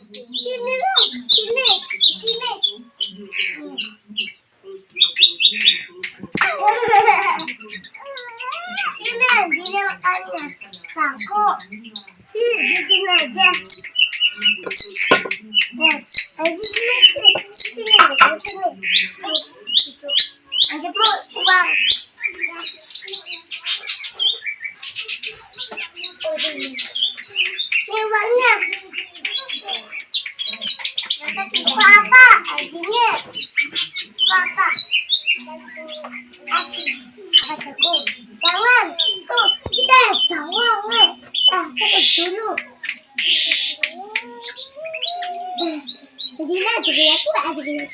Sini dong. Sini. Sini. Sini. Gini makannya. Aku. Sini. Di sini aja. Nah, ayo sini. Sini. Sini. Aja bu, uang. Ini uangnya. Apa? Ajinya. Apa? Asik. Apa bu? Jangan. Tuh, deh, jangan. Cepet dulu. Jadi aja ya, tuh aja ya.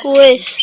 Kuis.